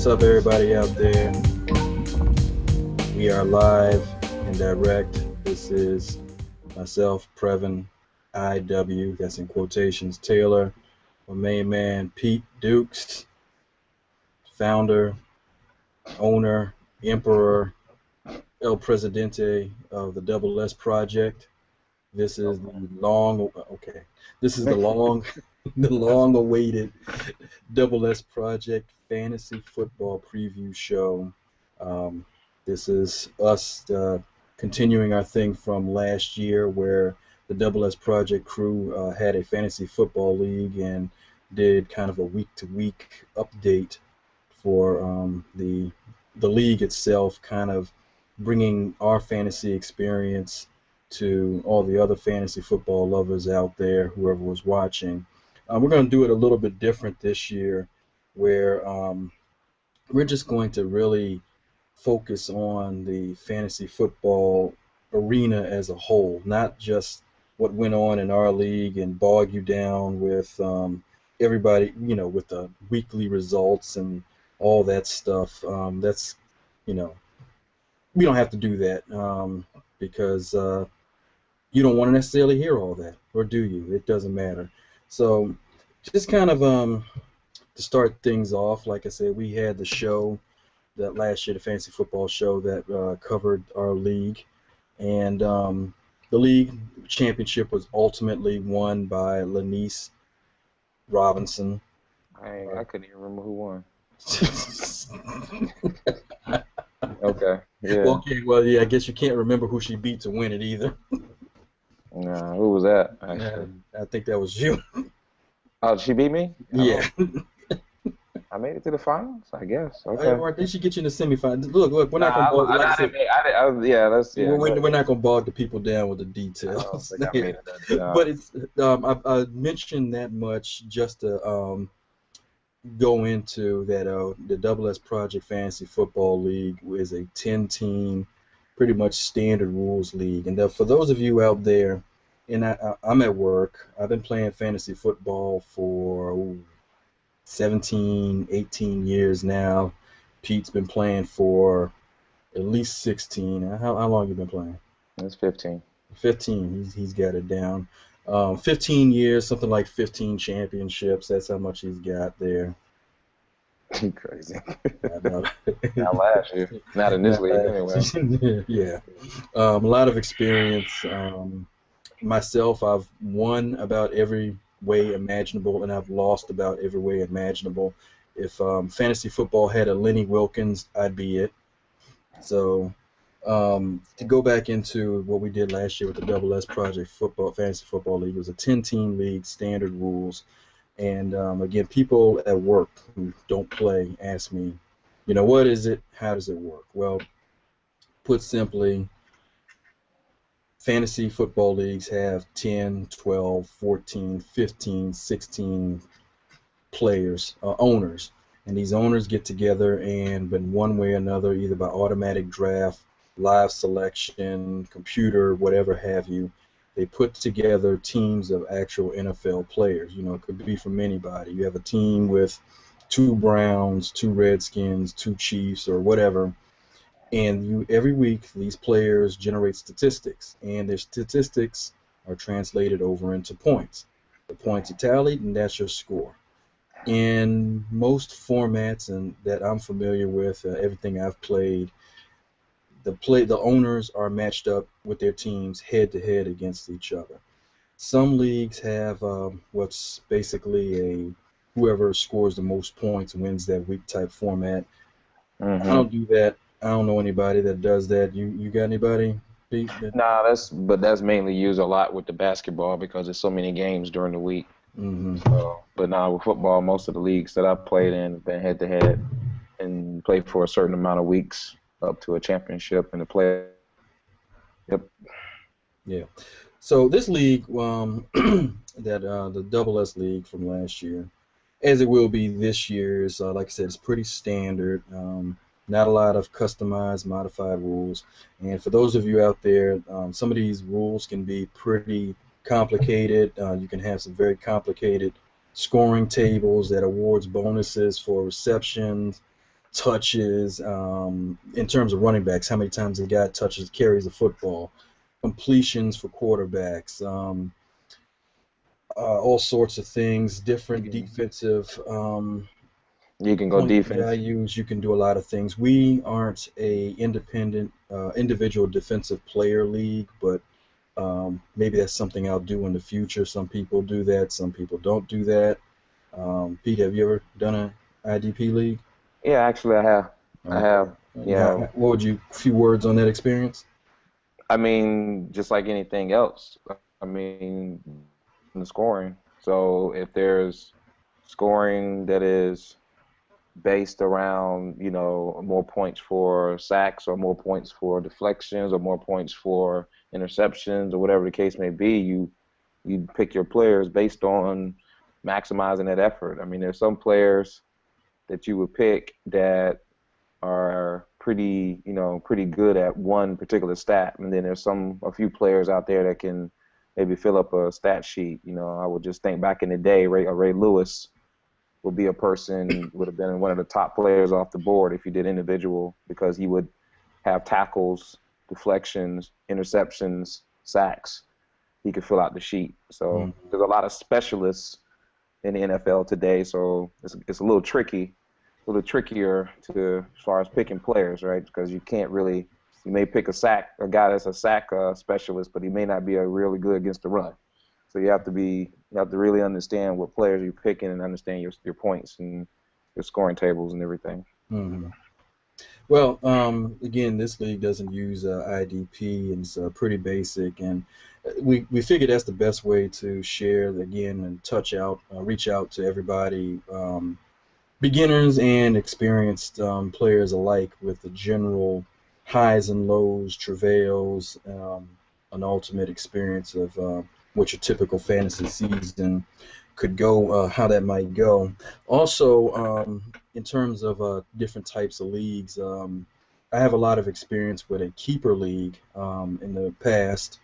What's up, everybody out there? We are live and direct. This is myself, Previn IW, that's in quotations, Taylor, my main man, Pete Dukes, founder, owner, emperor, El Presidente of the Double S Project. This is the This is the the long-awaited Double S Project Fantasy Football Preview Show. Um, this is us continuing our thing from last year, where the Double S Project crew had a fantasy football league and did kind of a week-to-week update for the league itself, kind of bringing our fantasy experience to all the other fantasy football lovers out there, whoever was watching. We're going to do it a little bit different this year, where we're just going to really focus on the fantasy football arena as a whole, not just what went on in our league and bog you down with everybody, with the weekly results and all that stuff. That's, we don't have to do that because you don't want to necessarily hear all that, or do you? It doesn't matter. So just kind of to start things off, like I said, we had the show that last year, the fantasy football show that covered our league, and the league championship was ultimately won by Lanice Robinson. I couldn't even remember who won. Okay. Yeah. Okay. Well, yeah. I guess you can't remember who she beat to win it either. Nah, who was that? Actually? I think that was you. Oh, she beat me? Yeah. I made it to the finals, I guess. Okay. Or did she get you in the semifinals? Look, we're not gonna bog. We're not gonna bog the people down with the details. I made it that, but it's I mentioned that much just to go into that the Double S Project Fantasy Football League is a 10-team, pretty much standard rules league. And for those of you out there, and I'm at work, I've been playing fantasy football for 17, 18 years now. Pete's been playing for at least 16. How long have you been playing? It's 15. 15. He's got it down. 15 years, something like 15 championships. That's how much he's got there. Crazy. Not last year. Not in this league, anyway. Yeah. A lot of experience. Myself, I've won about every way imaginable, and I've lost about every way imaginable. If fantasy football had a Lenny Wilkins, I'd be it. So to go back into what we did last year with the Double S Project Fantasy Football League, it was a 10-team league, standard rules. And again, people at work who don't play ask me, what is it? How does it work? Well, put simply, fantasy football leagues have 10, 12, 14, 15, 16 players, owners. And these owners get together and, in one way or another, either by automatic draft, live selection, computer, whatever have you, they put together teams of actual NFL players. It could be from anybody. You have a team with 2 Browns, 2 Redskins, 2 Chiefs, or whatever. And every week, these players generate statistics, and their statistics are translated over into points. The points are tallied, and that's your score. In most formats and that I'm familiar with, everything I've played, the owners are matched up with their teams head-to-head against each other. Some leagues have what's basically whoever scores the most points wins that week type format. Mm-hmm. I don't do that. I don't know anybody that does that. You got anybody, Pete? Nah, that's mainly used a lot with the basketball because there's so many games during the week. Mm-hmm. So, but now with football, most of the leagues that I've played in have been head-to-head and played for a certain amount of weeks up to a championship and the play. Yep. Yeah. So this league, the Double S League from last year, as it will be this year, is like I said, it's pretty standard. Not a lot of customized, modified rules. And for those of you out there, some of these rules can be pretty complicated. You can have some very complicated scoring tables that awards bonuses for receptions, touches, in terms of running backs, how many times a guy touches, carries the football, completions for quarterbacks, all sorts of things, You different can defensive you can go point defense. values. You can do a lot of things. We aren't a independent, individual defensive player league, but maybe that's something I'll do in the future. Some people do that. Some people don't do that. Pete, have you ever done an IDP league? Yeah, actually, I have. I Okay. have. Yeah. What would you, a few words on that experience? I mean, just like anything else. I mean, the scoring. So if there's scoring that is based around, more points for sacks or more points for deflections or more points for interceptions or whatever the case may be, you pick your players based on maximizing that effort. I mean, there's some players that you would pick that are pretty good at one particular stat, and then there's a few players out there that can maybe fill up a stat sheet. I would just think back in the day, Ray Lewis would be a person would have been one of the top players off the board if you did individual, because he would have tackles, deflections, interceptions, sacks. He could fill out the sheet. So Mm-hmm. there's a lot of specialists in the NFL today, so it's a little trickier to as far as picking players, right? Because you may pick a guy that's a sack specialist, but he may not be a really good against the run. So you have to really understand what players you're picking and understand your points and your scoring tables and everything. Mm-hmm. Well, again, this league doesn't use IDP, and it's pretty basic. And we figured that's the best way to share, again, and reach out to everybody, beginners and experienced players alike, with the general highs and lows, travails, an ultimate experience of what your typical fantasy season could go, how that might go. Also, in terms of different types of leagues, I have a lot of experience with a keeper league in the past,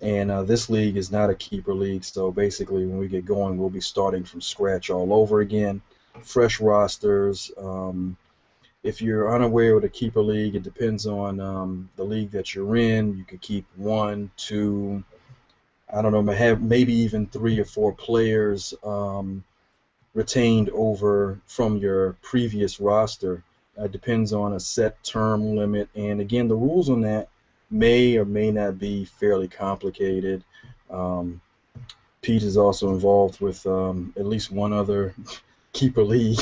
and this league is not a keeper league. So basically, when we get going, we'll be starting from scratch all over again, fresh rosters. If you're unaware of the keeper league, it depends on the league that you're in. You could keep one, two, I don't know, have maybe even three or four players retained over from your previous roster. Depends on a set term limit, and again, the rules on that may or may not be fairly complicated. Um, Pete is also involved with at least one other keeper league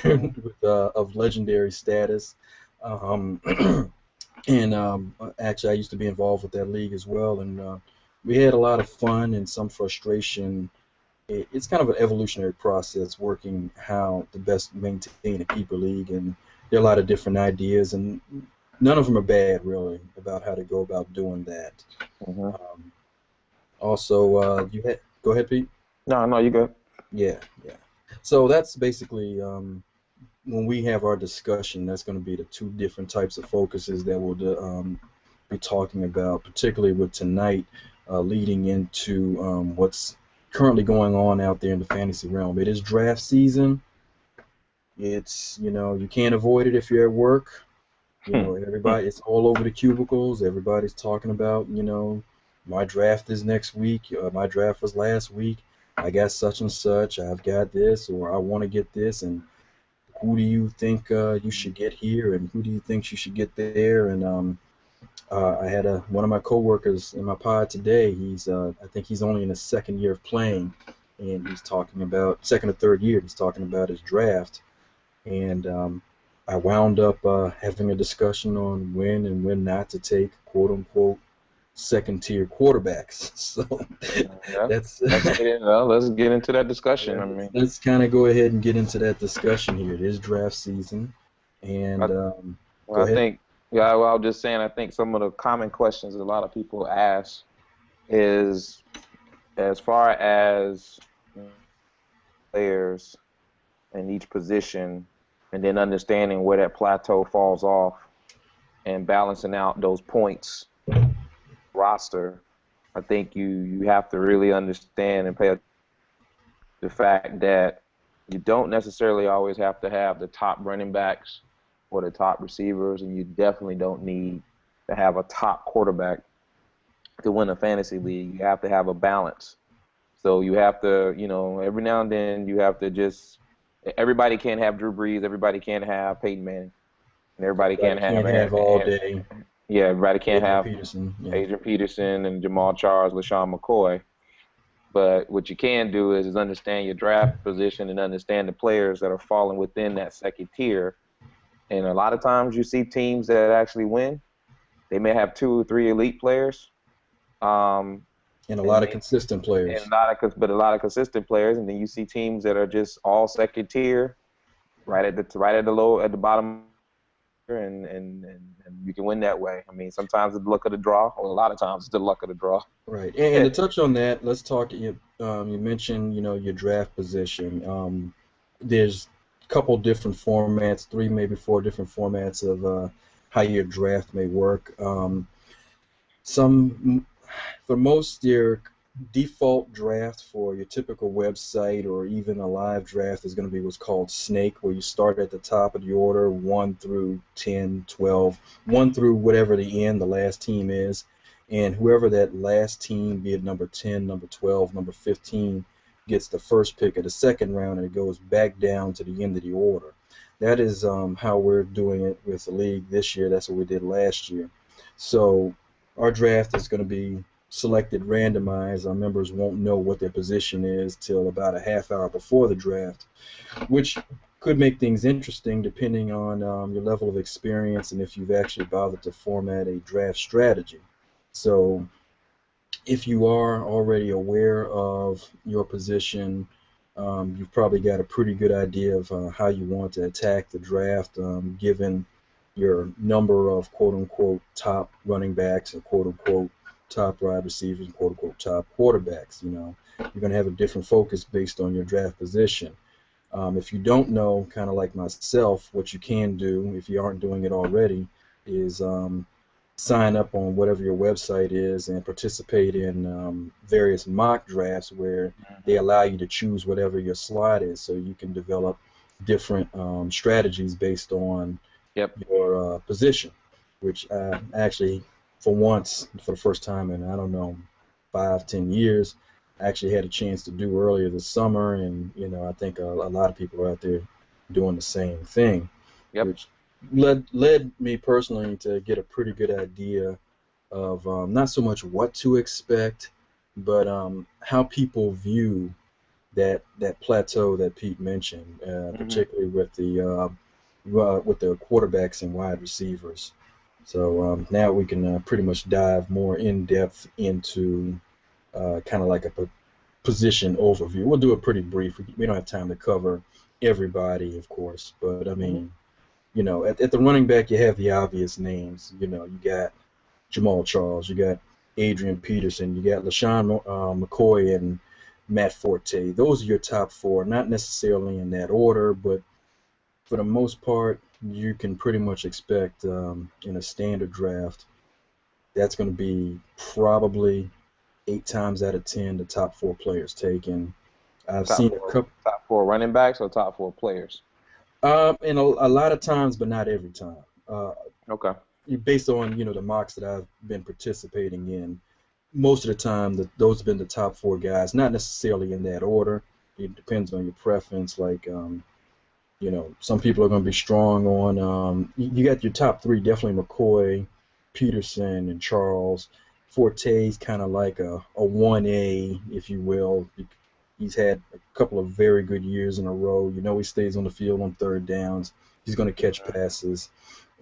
with, of legendary status. Um, and actually, I used to be involved with that league as well, and we had a lot of fun and some frustration. It's kind of an evolutionary process, working how to best maintain a keeper league, and there are a lot of different ideas, and none of them are bad, really, about how to go about doing that. Hmm. Um, Also, go ahead, Pete. No, no, you good. Yeah, yeah. So that's basically when we have our discussion. That's going to be the two different types of focuses that we'll be talking about, particularly with tonight, leading into what's currently going on out there in the fantasy realm. It is draft season. It's, you can't avoid it if you're at work. Everybody, it's all over the cubicles. Everybody's talking about, my draft is next week. My draft was last week. I got such and such. I've got this, or I want to get this. And who do you think you should get here, and who do you think you should get there? And I had one of my coworkers in my pod today. I think he's only in his second year of playing, and he's talking about second or third year. He's talking about his draft, and I wound up having a discussion on when and when not to take quote unquote second tier quarterbacks. So Yeah. that's Let's get into that discussion. yeah, I mean, let's kind of go ahead and get into that discussion here. It is draft season, I, and go well, I ahead. think, yeah, well, I was just saying, I think some of the common questions that a lot of people ask is, as far as players in each position, and then understanding where that plateau falls off and balancing out those points roster. I think you have to really understand and pay attention to the fact that you don't necessarily always have to have the top running backs or the top receivers, and you definitely don't need to have a top quarterback to win a fantasy league. You have to have a balance. So you have to, every now and then you have to just. Everybody can't have Drew Brees. Everybody can't have Peyton Manning. And everybody Everybody can't have. can't have all day. Yeah, everybody can't Adrian have Peterson. Yeah. Adrian Peterson and Jamal Charles, LaShawn McCoy. But what you can do is understand your draft position and understand the players that are falling within that second tier. And a lot of times you see teams that actually win. They may have 2 or 3 elite players, And a and lot of consistent players. but a lot of consistent players. And then you see teams that are just all second tier, right at the low at the bottom, and you can win that way. I mean, sometimes it's the luck of the draw, or a lot of times it's the luck of the draw. Right. And to touch on that, let's talk. You mentioned, your draft position. There's a couple different formats, 3, maybe 4 different formats of how your draft may work. Some, for most, your default draft for your typical website or even a live draft is going to be what's called snake, where you start at the top of the order, 1 through 10, 12, 1 through whatever the last team is. And whoever that last team, be it number 10, number 12, number 15, gets the first pick of the second round, and it goes back down to the end of the order. That is how we're doing it with the league this year. That's what we did last year. So our draft is going to be selected randomized. Our members won't know what their position is till about a half hour before the draft, which could make things interesting depending on your level of experience and if you've actually bothered to format a draft strategy. So if you are already aware of your position, you've probably got a pretty good idea of how you want to attack the draft, given your number of quote-unquote top running backs and quote-unquote top wide receivers and quote-unquote top quarterbacks. You're going to have a different focus based on your draft position. If you don't know, kind of like myself, what you can do, if you aren't doing it already, is sign up on whatever your website is and participate in various mock drafts where they allow you to choose whatever your slot is, so you can develop different strategies based on your position, which actually, for once, for the first time in, I don't know, 5-10 years, I actually had a chance to do earlier this summer, and I think a lot of people are out there doing the same thing, which led me personally to get a pretty good idea of not so much what to expect, but how people view that plateau that Pete mentioned, particularly with the quarterbacks and wide receivers. So now we can pretty much dive more in depth into kind of like a position overview. We'll do it pretty brief. We don't have time to cover everybody, of course, but I mean, at the running back, you have the obvious names. You got Jamal Charles, you got Adrian Peterson, you got LaShawn McCoy and Matt Forte. Those are your top 4, not necessarily in that order, but for the most part, you can pretty much expect in a standard draft, that's going to be probably 8 times out of 10 the top 4 players taken. I've seen a couple top 4 running backs or top 4 players. And a lot of times, but not every time. Okay. Based on the mocks that I've been participating in, most of the time those have been the top 4 guys. Not necessarily in that order. It depends on your preference. Like some people are going to be strong on. You got your top 3, definitely McCoy, Peterson, and Charles. Forte's kind of like a 1A, if you will. He's had a couple of very good years in a row. He stays on the field on third downs. He's going to catch passes.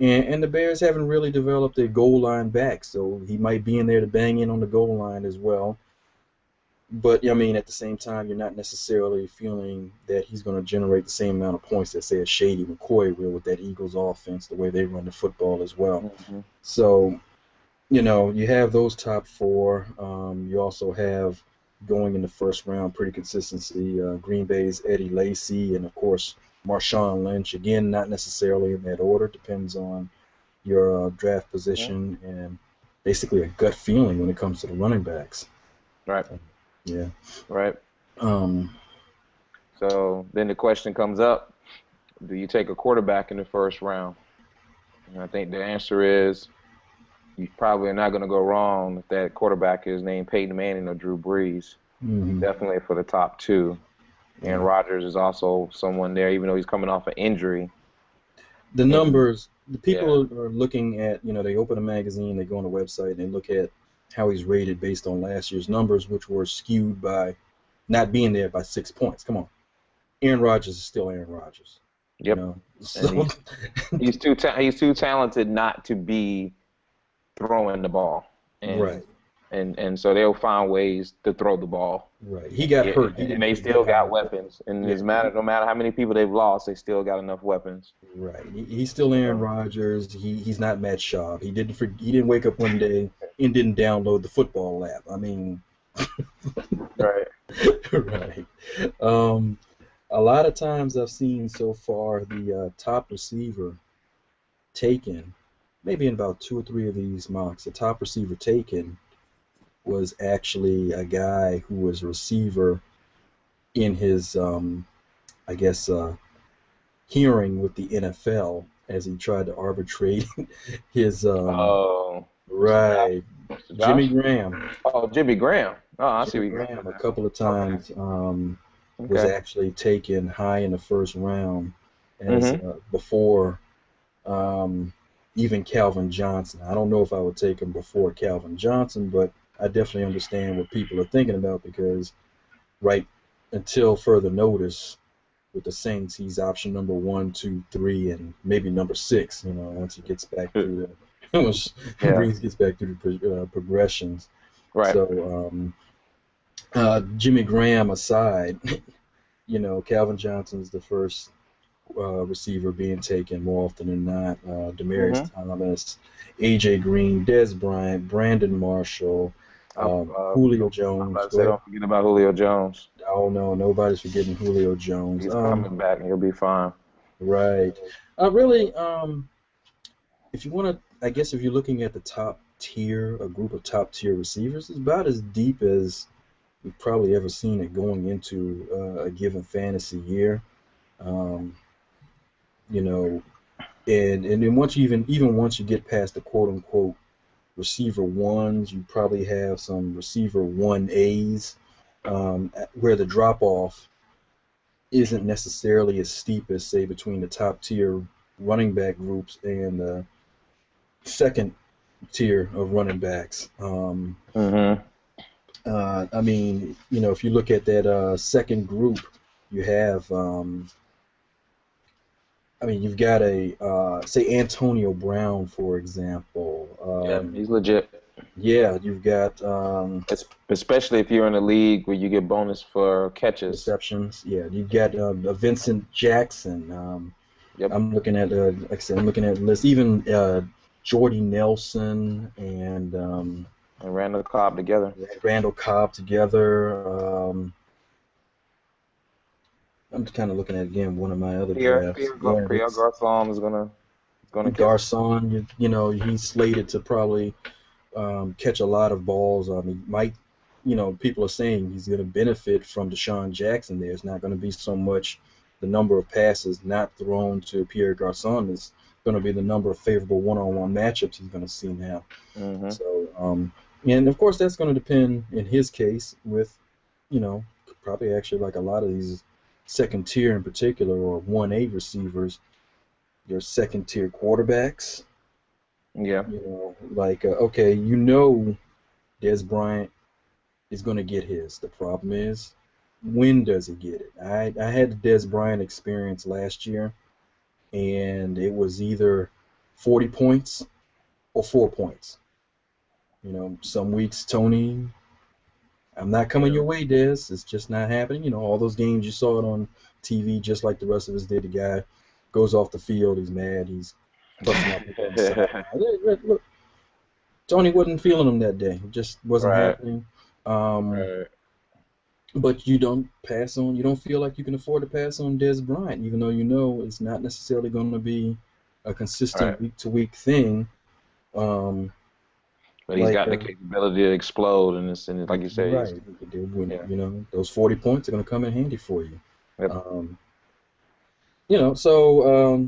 And the Bears haven't really developed a goal line back, so he might be in there to bang in on the goal line as well. But, I mean, at the same time, you're not necessarily feeling that he's going to generate the same amount of points that, say, a Shady McCoy will with that Eagles offense, the way they run the football as well. Mm-hmm. So, you have those top 4. You also have, going in the first round, pretty consistency, Green Bay's Eddie Lacy, and, of course, Marshawn Lynch. Again, not necessarily in that order. Depends on your draft position and basically a gut feeling when it comes to the running backs. Right. Yeah. Right. So then the question comes up, do you take a quarterback in the first round? And I think the answer is you probably are not going to go wrong if that quarterback is named Peyton Manning or Drew Brees. Hmm. Definitely for the top two. Aaron Yeah. Rodgers is also someone there, even though he's coming off an injury. The And numbers, the yeah, people are looking at, they open a magazine, they go on a website, and they look at how he's rated based on last year's numbers, which were skewed by not being there by 6 points. Come on. Aaron Rodgers is still Aaron Rodgers, you yep. know. And So, he's too talented not to be throwing the ball, and right, so they'll find ways to throw the ball. right. He got Yeah, hurt. He and didn't they forget still how got to. weapons. And Yeah, no matter how many people they've lost, they still got enough weapons. right. He's still Aaron So, Rodgers. He's not Matt Schaub. He didn't wake up one day and didn't download the football app. I mean, right. right. Um, a lot of times I've seen so far the top receiver taken, maybe in about two or three of these mocks, the top receiver taken was actually a guy who was a receiver in his, I guess, hearing with the NFL as he tried to arbitrate his, Oh, Mr. Josh. right, Mr. Jimmy Josh? Graham. Oh, Jimmy Graham. Oh, I see Jimmy what you're going Graham a with couple of that. Okay. times was Okay. actually taken high in the first round as Mhm. before um, even Calvin Johnson. I don't know if I would take him before Calvin Johnson, but I definitely understand what people are thinking about because right until further notice with the Saints, he's option number one, two, three, and maybe number six. Once he gets back through once Yeah. Breeze gets back through the progressions. Right. So Jimmy Graham aside, Calvin Johnson's the first receiver being taken more often than not. Demaryius Mhm. Thomas, AJ Green, Dez Bryant, Brandon Marshall, Julio I'm Jones. about to Go say, ahead. don't forget about Julio Jones. Oh no, nobody's forgetting Julio Jones. He's coming back and he'll be fine. Right. Really, if you want to, I guess if you're looking at the top tier, a group of top tier receivers, it's about as deep as we've probably ever seen it going into a given fantasy year. Um, you know, and then once you even once you get past the quote unquote receiver ones, you probably have some receiver 1As, where the drop off isn't necessarily as steep as say between the top tier running back groups and the second tier of running backs. Mhm. I mean, if you look at that second group, you have, I mean, you've got a say Antonio Brown, for example. Yeah, he's legit. Yeah, you've got Especially if you're in a league where you get bonus for catches. receptions. Yeah, you've got a Vincent Jackson. Yep. I'm looking at, like I said, I'm looking at the list. Even Jordy Nelson and And Randall Cobb together. Randall Cobb together. I'm kind of looking at again one of my other drafts. Yeah, Pierre Garcon is gonna catch. Garcon. He's slated to probably catch a lot of balls. He might, people are saying he's going to benefit from Deshaun Jackson there. It's not going to be so much the number of passes not thrown to Pierre Garcon. It's going to be the number of favorable one-on-one matchups he's going to see now. Mhm. So, and of course that's going to depend in his case with, probably actually like a lot of these second tier in particular or 1A receivers, your second tier quarterbacks. Yeah. Like okay, Dez Bryant is going to get his. The problem is, when does he get it? I had the Dez Bryant experience last year, and it was either 40 points or 4 points. Some weeks, Tony, I'm not coming your way, Dez. It's just not happening. All those games you saw it on TV, just like the rest of us did. The guy goes off the field, he's mad, he's busting out people on the sideline. Look, Tony wasn't feeling him that day. It just wasn't Right. happening. Um, Right. but you don't pass on. You don't feel like you can afford to pass on Dez Bryant, even though it's not necessarily going to be a consistent Right. week-to-week thing. Um, But he's like got the capability to explode, and like you say, right, when yeah. those 40 points are going to come in handy for you. Yep. Um,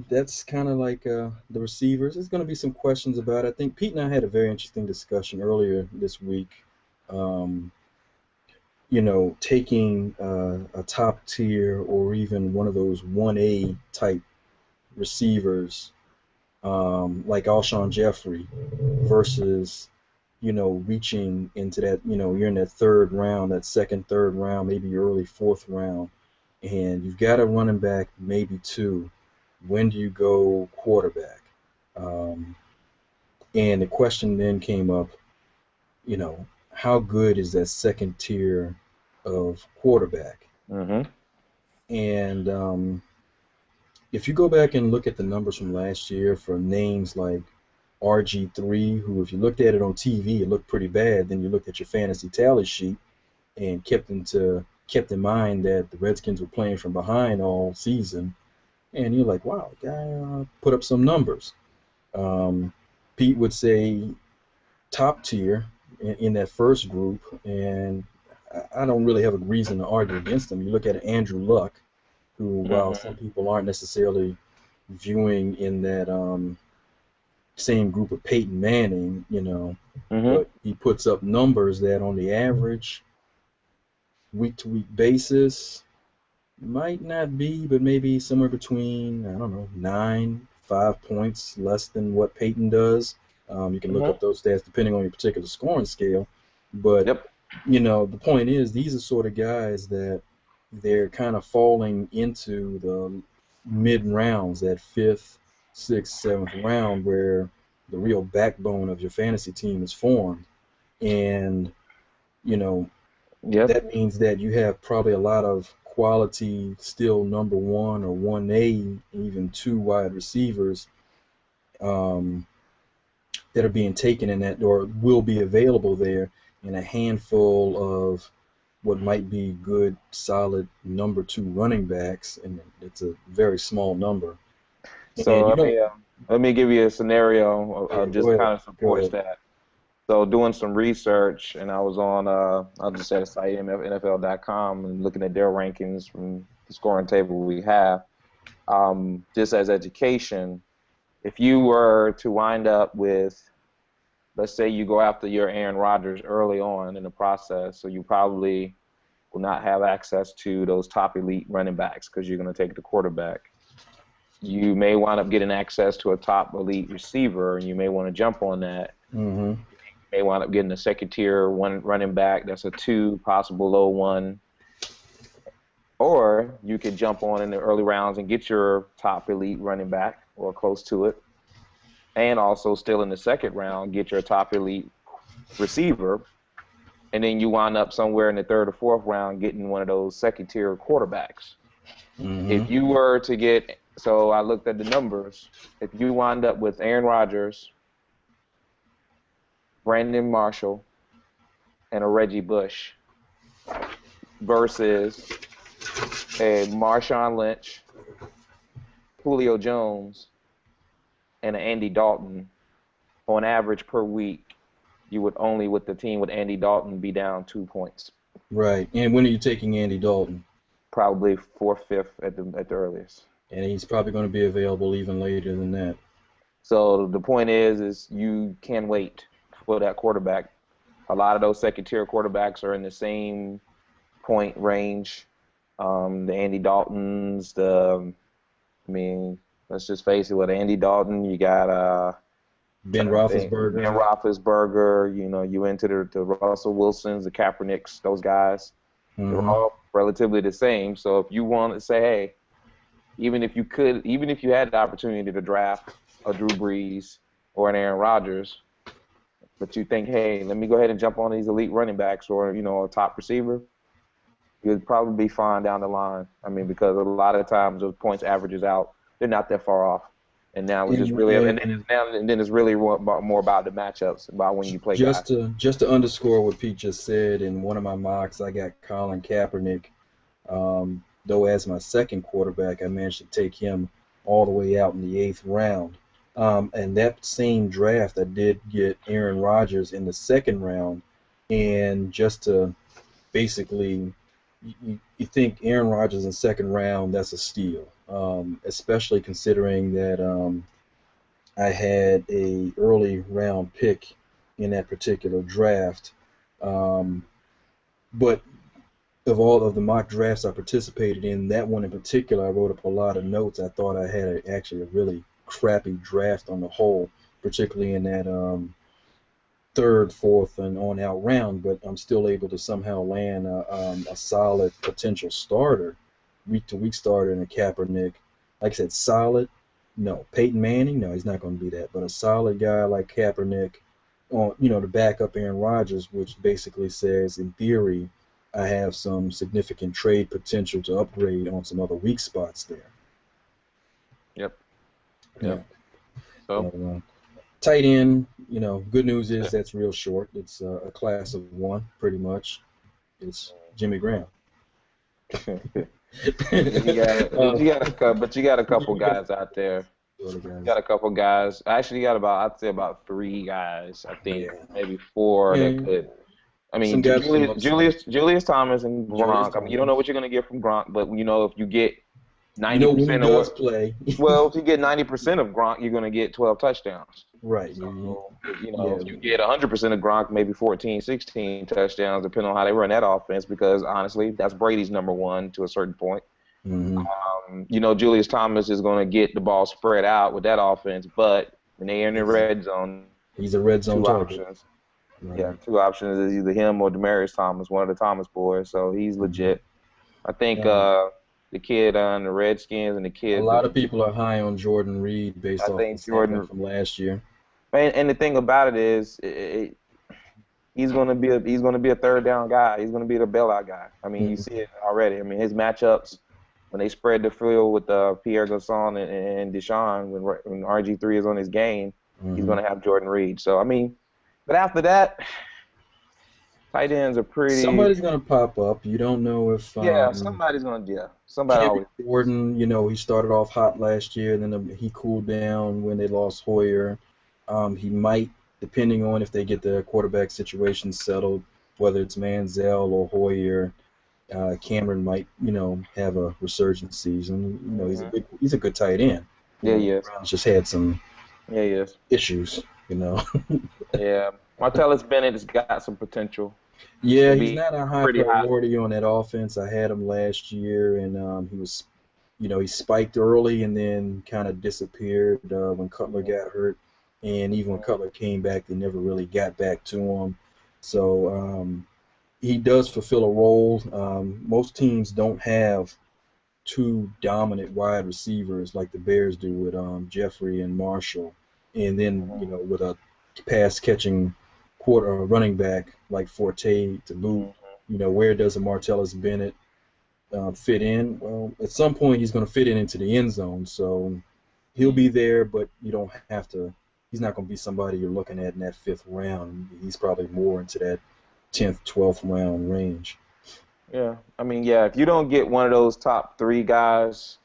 that's kind of like the receivers. There's going to be some questions about it. I think Pete and I had a very interesting discussion earlier this week. Um, taking a top tier or even one of those 1A type receivers like Alshon Jeffrey versus, reaching into that, you're in that third round, that second, third round, maybe early fourth round, and you've got a running back, maybe two. When do you go quarterback? Um, and the question then came up, how good is that second tier of quarterback? Mm-hmm. And if you go back and look at the numbers from last year for names like RG3, who, if you looked at it on TV, it looked pretty bad. Then you looked at your fantasy tally sheet and kept in mind that the Redskins were playing from behind all season, and you're like, wow, guy put up some numbers. Um, Pete would say top tier in that first group, and I don't really have a reason to argue against him. You look at Andrew Luck, who, while some Mm-hmm. people aren't necessarily viewing in that same group of Peyton Manning, Mm-hmm. but he puts up numbers that on the average week to week basis might not be, but maybe somewhere between, I don't know, 5 points less than what Peyton does. You can look Mm-hmm. up those stats depending on your particular scoring scale. But, Yep. the point is, these are sort of guys that they're kind of falling into the mid rounds, that fifth, sixth, seventh round, where the real backbone of your fantasy team is formed. And, you know, Yep. that means that you have probably a lot of quality, still number one or 1A, even two wide receivers um, that are being taken in that or will be available there, and a handful of what might be good, solid number two running backs, and it's a very small number. And So you don't. let me give you a scenario Yeah, go just ahead. kind of Go supports ahead. that. So doing some research, and I was on I'll just say the site NFL.com and looking at their rankings from the scoring table we have. Just as education, if you were to wind up with, let's say you go after your Aaron Rodgers early on in the process, so you probably will not have access to those top elite running backs because you're going to take the quarterback. You may wind up getting access to a top elite receiver, and you may want to jump on that. Mm-hmm. You may wind up getting a second tier one running back that's a two, possible low one. Or you could jump on in the early rounds and get your top elite running back or close to it. And also, still in the second round, get your top elite receiver. And then you wind up somewhere in the third or fourth round getting one of those second tier quarterbacks. Mm-hmm. If you were to get, so I looked at the numbers, if you wind up with Aaron Rodgers, Brandon Marshall, and a Reggie Bush versus a Marshawn Lynch, Julio Jones, and an Andy Dalton, on average per week, you would only, with the team with Andy Dalton, be down 2 points. Right. And when are you taking Andy Dalton? Probably fourth, fifth at the earliest. And he's probably going to be available even later than that. So the point is you can wait for that quarterback. A lot of those second tier quarterbacks are in the same point range. The Andy Daltons, I mean, let's just face it. With Andy Dalton, you got Ben trying to think, Ben Roethlisberger. Roethlisberger. You into the Russell Wilsons, the Kaepernicks, those guys. They're Mm-hmm. all relatively the same. So if you want to say, hey, even if you had the opportunity to draft a Drew Brees or an Aaron Rodgers, but you think, hey, let me go ahead and jump on these elite running backs or a top receiver, you'd probably be fine down the line. I mean, because a lot of times those points averages out, they're not that far off. And now it's just really, And and then it's really more about the matchups, about when you play guys. just to underscore what Pete just said, in one of my mocks, I got Colin Kaepernick. Though as my second quarterback, I managed to take him all the way out in the eighth round. And that same draft, I did get Aaron Rodgers in the second round. And just to basically you think Aaron Rodgers in second round, that's a steal, especially considering that I had a early round pick in that particular draft. Um, but of all of the mock drafts I participated in, that one in particular, I wrote up a lot of notes. I thought I had actually a really crappy draft on the whole, particularly in that third, fourth, and on out round. But I'm still able to somehow land a solid potential starter, week to week starter in a Kaepernick. Like I said, solid. No, Peyton Manning. No, he's not going to be that. But a solid guy like Kaepernick, on to back up Aaron Rodgers, which basically says, in theory, I have some significant trade potential to upgrade on some other weak spots there. Yep. Yeah. So, tight end, good news is that's real short. It's a class of one, pretty much. It's Jimmy Graham. but you got a couple guys out there. You got a couple guys. I actually got I'd say about 3 guys. I think maybe 4 that could. I mean, Julius Thomas and Gronk. I mean, you don't know what you're going to get from Gronk, but if you get 90% of what play. Well, if you get 90% of Gronk, you're going to get 12 touchdowns. Right. So, if you get 100% of Gronk, maybe 14, 16 touchdowns, depending on how they run that offense, because honestly, that's Brady's number one to a certain point. Mm-hmm. Julius Thomas is going to get the ball spread out with that offense, but when they're in the red zone, he's a red zone target. Options. Right. Yeah, 2 options is either him or Demaryius Thomas, one of the Thomas boys, so he's legit. I think the kid on the Redskins and the kid. A lot of people are high on Jordan Reed based off the Jordan from last year. And the thing about it is, he's going to be a third down guy. He's going to be the bailout guy. I mean, you see it already. I mean, his matchups when they spread the field with Pierre Garçon and Deshaun when RG3 is on his game, he's going to have Jordan Reed. So I mean, but after that, tight ends are pretty. Somebody's going to pop up. You don't know if. Somebody's going to. Yeah, somebody always. Gordon, he started off hot last year, and then he cooled down when they lost Hoyer. He might, depending on if they get the quarterback situation settled, whether it's Manziel or Hoyer, Cameron might, have a resurgent season. He's a good tight end. Yeah, he is. Brown's just had some. Yeah, he is. Issues, Yeah. Martellus Bennett has got some potential. Yeah, he's not a high priority on that offense. I had him last year, and he was, he spiked early and then kind of disappeared when Cutler got hurt. And even when Cutler came back, they never really got back to him. So he does fulfill a role. Most teams don't have 2 dominant wide receivers like the Bears do with Jeffrey and Marshall. And then, with a pass-catching running back like Forte to boot, where does a Martellus Bennett fit in? Well, at some point he's going to fit into the end zone, so he'll be there, but you don't have to. He's not going to be somebody you're looking at in that 5th round. He's probably more into that 10th, 12th round range. Yeah, I mean, if you don't get one of those top 3 guys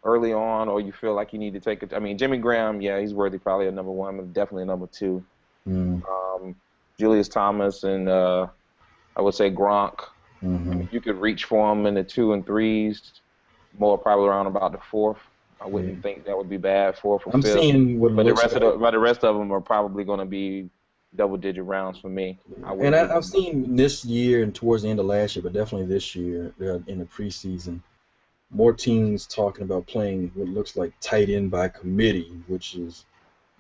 early on, or you feel like you need to take it. I mean, Jimmy Graham, he's worthy probably a number 1, but definitely a number 2. Julius Thomas and I would say Gronk. I mean, you could reach for him in the 2 and 3s, more probably around about the 4th. I wouldn't think that would be bad, 4th or 5th. I'm seeing what but the rest of them are probably going to be double-digit rounds for me. And I've seen this year and towards the end of last year, but definitely this year in the preseason, more teams talking about playing what looks like tight end by committee, which is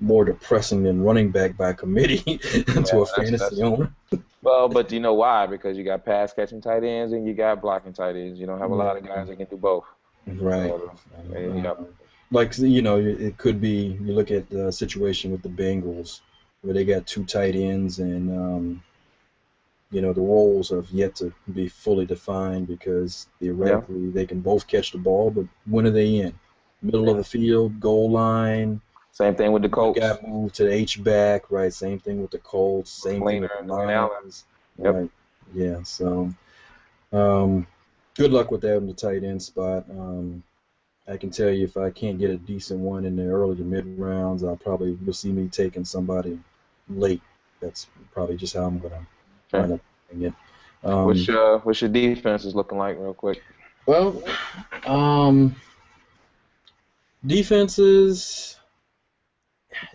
more depressing than running back by committee to a fantasy owner. Well, but you know why? Because you got pass-catching tight ends and you got blocking tight ends. You don't have a lot of guys that can do both. Right. Like, it could be, you look at the situation with the Bengals where they got 2 tight ends and, the roles have yet to be fully defined because theoretically they can both catch the ball, but when are they in? Middle of the field, goal line. Same thing with the Colts. Got moved to the H-back, right? Same thing with the Colts. Same thing with the Lions. Yep. Right. Yeah, so good luck with that in the tight end spot. I can tell you if I can't get a decent one in the early to mid rounds, you'll see me taking somebody late. That's probably just how I'm going to wind up doing it. Um, What's your defense is looking like, real quick? well, um, defenses.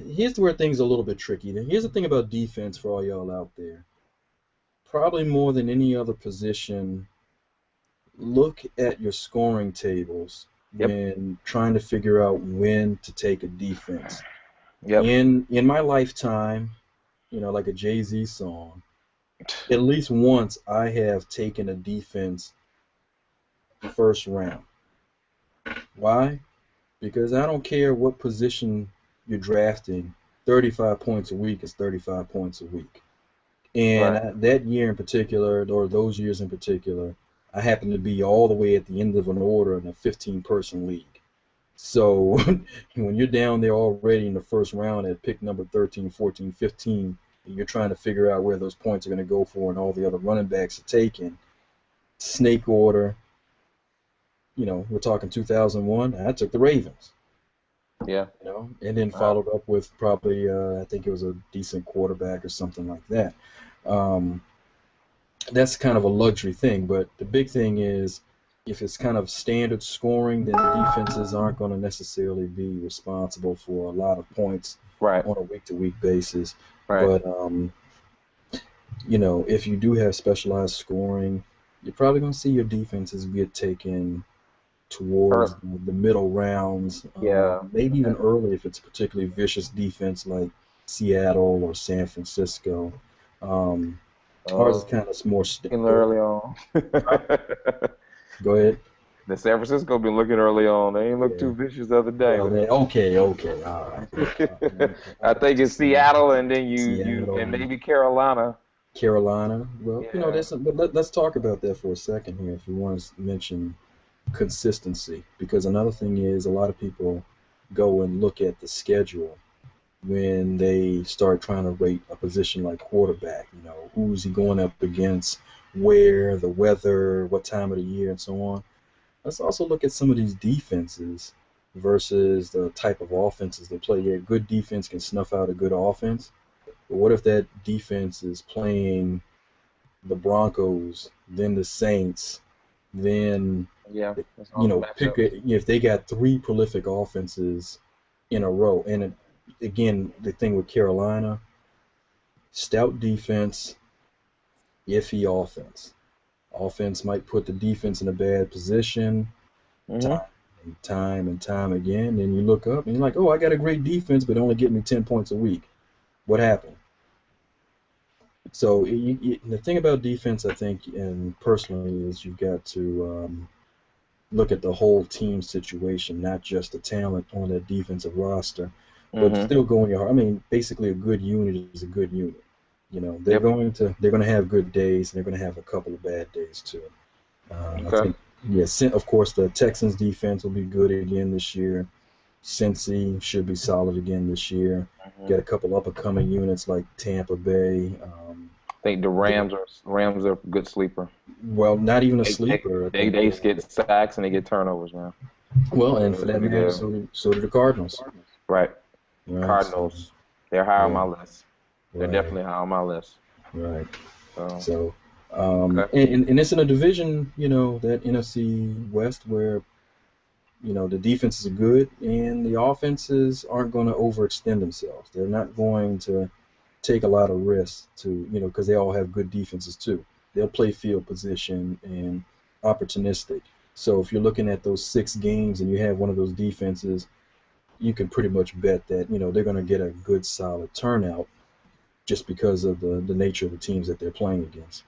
Here's where things are a little bit tricky. Here's the thing about defense for all y'all out there. Probably more than any other position, look at your scoring tables Yep. when trying to figure out when to take a defense. Yep. In my lifetime, like a Jay-Z song, at least once I have taken a defense first round. Why? Because I don't care what position you're drafting, 35 points a week is 35 points a week. And Right. that year in particular, or those years in particular, I happened to be all the way at the end of an order in a 15-person league. So when you're down there already in the first round at pick number 13, 14, 15, and you're trying to figure out where those points are going to go for and all the other running backs are taken, snake order, we're talking 2001, I took the Ravens. Yeah. And then followed up with probably, I think it was a decent quarterback or something like that. Um, that's kind of a luxury thing, but the big thing is if it's kind of standard scoring, then defenses aren't going to necessarily be responsible for a lot of points Right. on a week-to-week basis. Right. But, if you do have specialized scoring, you're probably going to see your defenses get taken towards the middle rounds, Yeah. maybe even early if it's a particularly vicious defense like Seattle or San Francisco. Ours is kind of more early on. Go ahead. The San Francisco been looking early on. They ain't look too vicious the other day. Well, okay, all right. I think it's Seattle, and then Seattle and maybe Carolina. Carolina. Well, Yeah. but let's talk about that for a second here if you want to mention consistency, because another thing is a lot of people go and look at the schedule when they start trying to rate a position like quarterback. Who's he going up against, where, the weather, what time of the year, and so on. Let's also look at some of these defenses versus the type of offenses they play. Yeah, good defense can snuff out a good offense, but what if that defense is playing the Broncos, then the Saints, then Yeah. if they got three prolific offenses in a row. And again, the thing with Carolina, stout defense, iffy offense. Offense might put the defense in a bad position time and time again. And you look up and you're like, oh, I got a great defense, but only get me 10 points a week. What happened? So the thing about defense, I think, and personally, is you've got to look at the whole team situation, not just the talent on that defensive roster, but still going your heart. I mean, basically, a good unit is a good unit. They're going to have good days, and they're going to have a couple of bad days too. I think, of course, the Texans defense will be good again this year. Cincy should be solid again this year. Got a couple up and coming units like Tampa Bay. I think the Rams are a good sleeper. Well, not even a sleeper. They get sacks and they get turnovers, man. Well, and for that matter, so do the Cardinals. Right. Cardinals. They're high on my list. They're definitely high on my list. Right. So and it's in a division, that NFC West where, the defenses are good and the offenses aren't going to overextend themselves. They're not going to take a lot of risks because they all have good defenses too. They'll play field position and opportunistic. So if you're looking at those 6 games and you have one of those defenses, you can pretty much bet that, they're going to get a good solid turnout just because of the nature of the teams that they're playing against.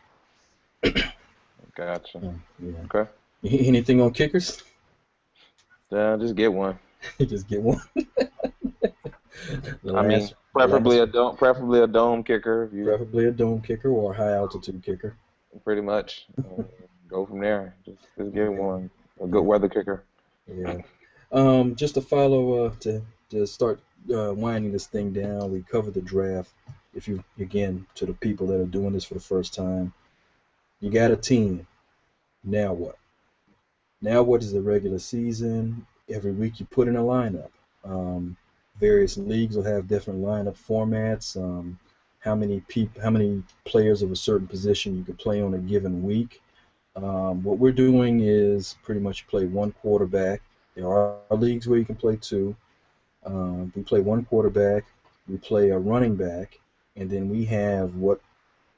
Gotcha. Yeah. Okay. Anything on kickers? Just get one. Just get one. Preferably a dome kicker. Preferably a dome kicker or a high altitude kicker. Pretty much. Go from there. Just get one. A good weather kicker. Yeah. Just to follow to start winding this thing down, we covered the draft. If you, again, to the people that are doing this for the first time, you got a team. Now what? Now what is the regular season? Every week you put in a lineup. Various leagues will have different lineup formats. how many players of a certain position you can play on a given week. What we're doing is pretty much play one quarterback. There are leagues where you can play two. We play one quarterback, we play a running back, and then we have what,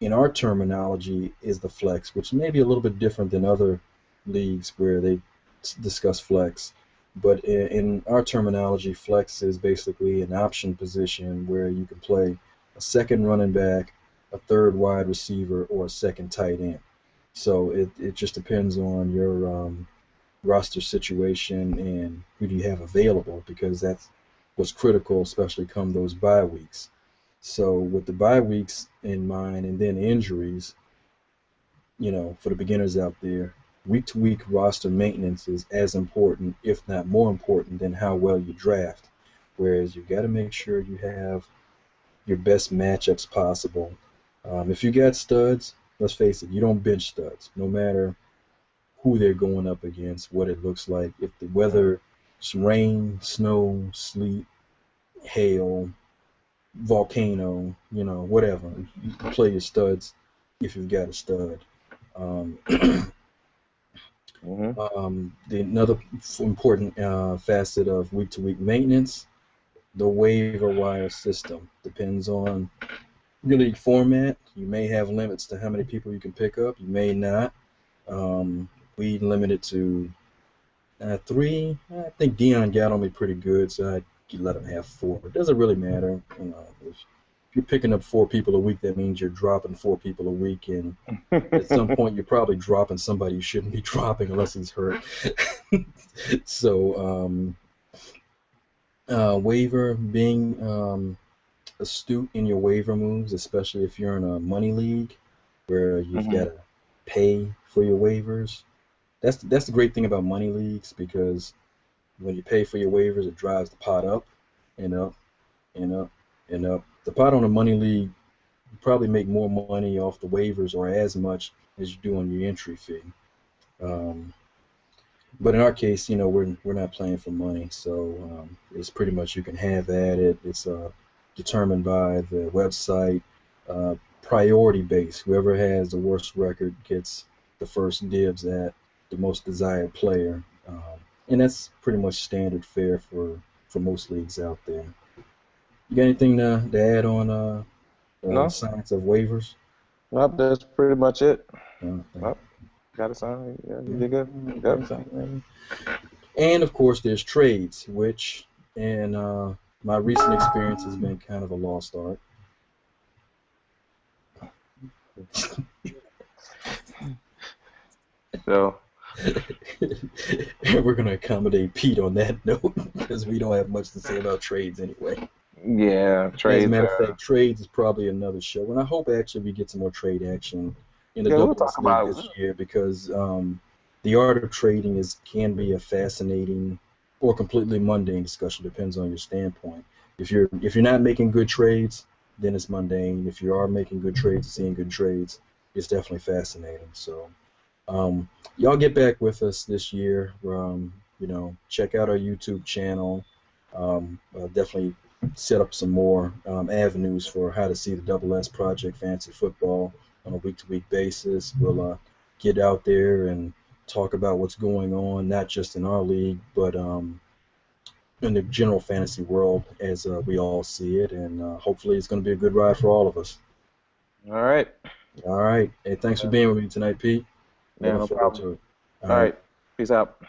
in our terminology, is the flex, which may be a little bit different than other leagues where they discuss flex. But in our terminology, flex is basically an option position where you can play a second running back, a third wide receiver, or a second tight end. So it just depends on your roster situation and who do you have available, because that's what's critical, especially come those bye weeks. So with the bye weeks in mind and then injuries, for the beginners out there, week to week roster maintenance is as important, if not more important, than how well you draft. Whereas you got to make sure you have your best matchups possible. If you got studs, let's face it, you don't bench studs, no matter who they're going up against, what it looks like. If the weather, some rain, snow, sleet, hail, volcano, whatever, you can play your studs if you've got a stud. Um, another important facet of week-to-week maintenance, the waiver wire system. Depends on your league format. You may have limits to how many people you can pick up. You may not. We limit it to 3. I think Dion got on me pretty good, so I let him have 4. It doesn't really matter. If you're picking up 4 people a week, that means you're dropping 4 people a week, and at some point you're probably dropping somebody you shouldn't be dropping unless he's hurt. So waiver, being astute in your waiver moves, especially if you're in a money league where you've got to pay for your waivers. That's the great thing about money leagues, because when you pay for your waivers, it drives the pot up and up and up and up. The pot on a money league, you probably make more money off the waivers, or as much as you do on your entry fee. But in our case, we're not playing for money, so it's pretty much you can have at it. It's determined by the website, priority based. Whoever has the worst record gets the first dibs at the most desired player, and that's pretty much standard fare for most leagues out there. You got anything to add on No, science of waivers? nope, that's pretty much it. No, Nope, got a sign. Yeah, you're good. Yep. And of course, there's trades, which in my recent experience has been kind of a lost art. So, we're going to accommodate Pete on that note, because we don't have much to say about trades anyway. yeah, trades. As a matter of fact, trades is probably another show, and I hope actually we get some more trade action in the we'll WS talk League about this year, because the art of trading can be a fascinating or completely mundane discussion, depends on your standpoint. If you're not making good trades, then it's mundane. If you are making good trades, seeing good trades, it's definitely fascinating. So y'all get back with us this year. Check out our YouTube channel. Definitely set up some more avenues for how to see the WS Project Fantasy Football on a week-to-week basis. We'll get out there and talk about what's going on, not just in our league, but in the general fantasy world as we all see it, and hopefully it's going to be a good ride for all of us. All right. All right. Hey, thanks for being with me tonight, Pete. Yeah, Looking no forward problem. to it. All right. Peace out.